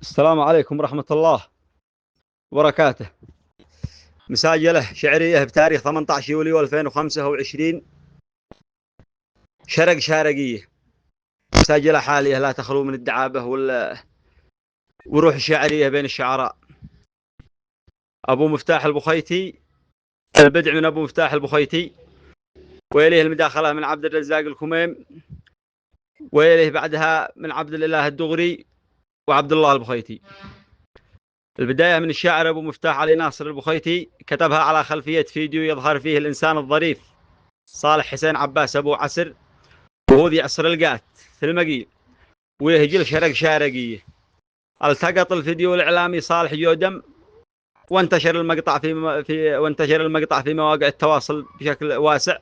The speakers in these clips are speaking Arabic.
السلام عليكم ورحمة الله وبركاته. مساجلة شعرية بتاريخ 18 يوليو 2025، شرق شارقية. مساجلة حالية لا تخلو من الدعابة وروح الشعرية بين الشعراء. أبو مفتاح البخيتي، البدع من أبو مفتاح البخيتي، ويليه المداخلة من عبد الرزاق الكميم، ويليه بعدها من عبد الإله الدغري وعبد الله البخيتي. البداية من الشاعر أبو مفتاح علي ناصر البخيتي، كتبها على خلفية فيديو يظهر فيه الإنسان الظريف صالح حسين عباس أبو عسر وهو ذي عصر القات في المقيل ويهجل شرق شارقية. التقط الفيديو الإعلامي صالح جودم وانتشر المقطع في مواقع التواصل بشكل واسع،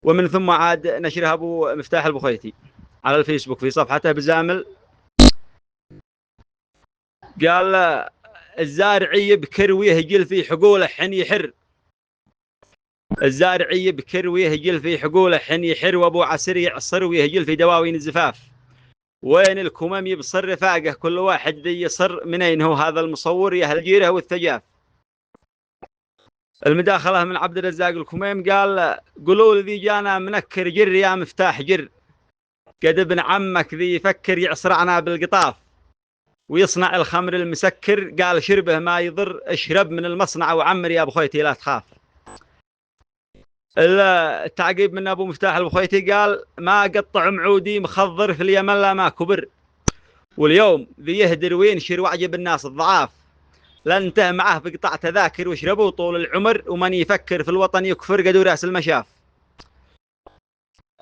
ومن ثم عاد نشرها أبو مفتاح البخيتي على الفيسبوك في صفحته بزامل. قال: الزارعي بكر ويهجل في حقوله حين يحر، الزارعي بكر ويهجل في حقوله حين يحر، وابو عسر يعصر ويهجل في دواوين الزفاف. وين الكمم يبصر رفاقه كل واحد ذي يصر، منين هو هذا المصور يا اهل جيره والثجاف. المداخله من عبد الرزاق الكميم قال: قولوا ذي جانا منكر جر يا مفتاح جر، قد ابن عمك ذي يفكر يعصرعنا بالقطاف ويصنع الخمر المسكر، قال شربه ما يضر اشرب من المصنع وعمر يا ابو خويتي لا تخاف. التعقيب من ابو مفتاح البخيتي قال: ما قطع معودي مخضر في اليمن لا ما كبر، واليوم ذي يهدر وينشر وعجب الناس الضعاف، لن انتهى معه في قطع تذاكر واشربوا طول العمر، ومن يفكر في الوطن يكفر قدو راس المشاف.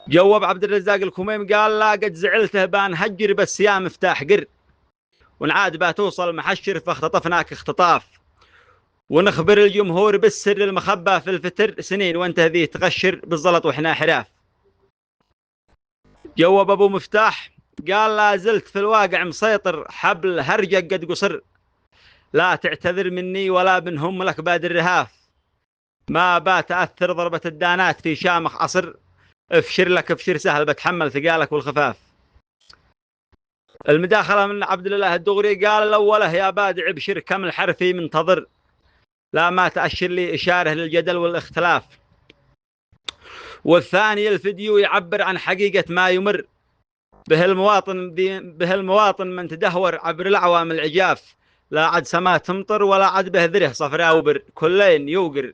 جواب عبد الرزاق الكميم قال: لا قد زعلته بان هجر بس يا مفتاح قر، ونعاد بتوصل محشر فاختطفناك اختطاف، ونخبر الجمهور بالسر المخبى في الفتر سنين وانت ذي تغشر بالزلط واحنا حراف. جواب ابو مفتاح قال: لا زلت في الواقع مسيطر حبل هرجك قد قصر، لا تعتذر مني ولا بنهم لك باد الرهاف، ما بتأثر ضربة الدانات في شامخ عصر، افشر لك افشر سهل بتحمل ثقالك والخفاف. المداخلة من عبد الله الدغري قال: الأوله يا بادع ابشر كم الحرفي منتظر، لا ما تأشر لي إشارة للجدل والاختلاف. والثاني الفيديو يعبر عن حقيقة ما يمر به المواطن من تدهور عبر الأعوام العجاف، لا عد سماء تمطر ولا عد به ذره صفراء وبر، كلين يوقر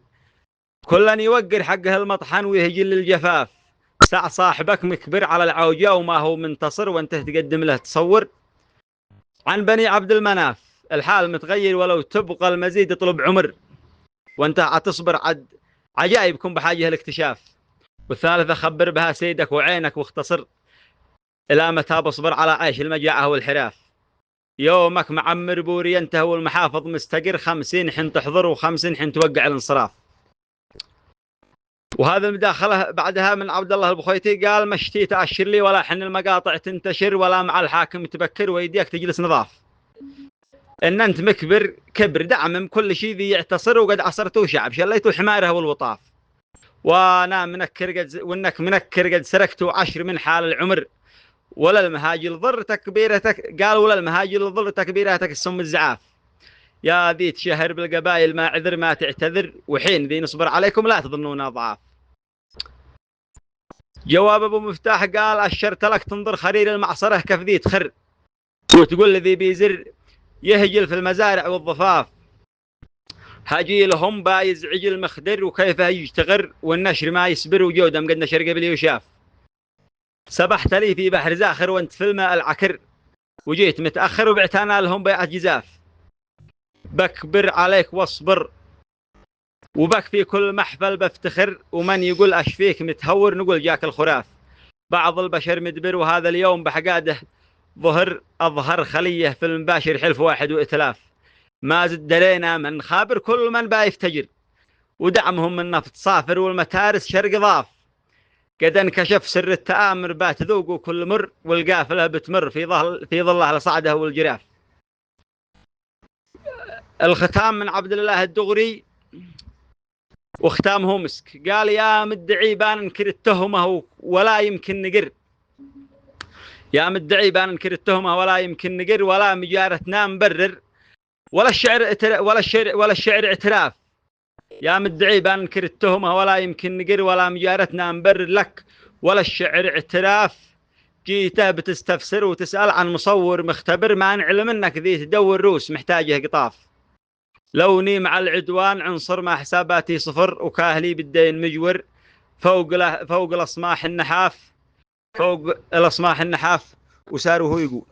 كلن يوقر حقه المطحن ويهجل للجفاف، سع صاحبك مكبر على العوجة وما هو منتصر وانت تقدم له تصور. عن بني عبد المناف الحال متغير ولو تبقى المزيد اطلب عمر، وانت عتصبر عد عجائبكم بحاجة الاكتشاف. والثالثة خبر بها سيدك وعينك واختصر، إلى متى بصبر على عيش المجاعة والحراف، يومك معمر بوري انتهى والمحافظ مستقر، 50 حين تحضر و50 حين توقع الانصراف. وهذا المداخلة بعدها من عبد الله البخيتي قال: مشتي تأشر لي ولا حن المقاطع تنتشر، ولا مع الحاكم تبكر ويديك تجلس نظاف، ان انت مكبر كبر دعم كل شيء ذي يعتصر، وقد عصرتوا شعب شليتوا حماره والوطاف، وانا وانك منكر قد سرقتوا 10 من حال العمر، ولا المهاجل ضر تكبيرتك، قال: ولا المهاجل ضر تكبيرتك السم الزعاف، يا ذي تشهر بالقبائل ما عذر ما تعتذر، وحين ذي نصبر عليكم لا تظنونا ضعاف. جواب ابو مفتاح قال: اشرت لك تنظر خرير المعصره كيف ذي تخر، وتقول لذي بيزر يهجل في المزارع والضفاف، هجيلهم بايز عجل مخدر وكيف يجتغر، والنشر ما يسبر وجودهم قد نشر قبل يشاف، سبحت لي في بحر زاخر وانت في الماء العكر، وجيت متأخر وبعتنا لهم بيعة جزاف، بكبر عليك واصبر وبك في كل محفل بفتخر، ومن يقول أشفيك متهور نقول جاك الخراف، بعض البشر مدبر وهذا اليوم بحقاده أظهر خليه في المباشر حلف واحد وإتلاف، ما زد لينا من خابر كل من بايفتجر، ودعمهم من نفط صافر والمتارس شرق ضاف، قد انكشف سر التآمر بات ذوق كل مر، والقافلة بتمر في ظله لصعده والجراف. الختام من عبد الله الدغري وختامه مسك. قال يا مدعي بان انكر التهمة ولا يمكن نقر، يا مدعي بان انكر التهمة ولا يمكن نقر، ولا مجارتنا مبرر ولا الشعر اعتراف. يا مدعي بان انكر التهمة ولا يمكن نقر، ولا مجارتنا مبرر لك ولا الشعر اعتراف. جيته بتستفسر وتسأل عن مصور مختبر، ما نعلم انك ذي تدور روس محتاجه قطاف. لوني مع العدوان عنصر ما حساباتي صفر، وكاهلي بالدين مجور فوق الأصماح النحاف، فوق الأصماح النحاف. وسار وهو يقول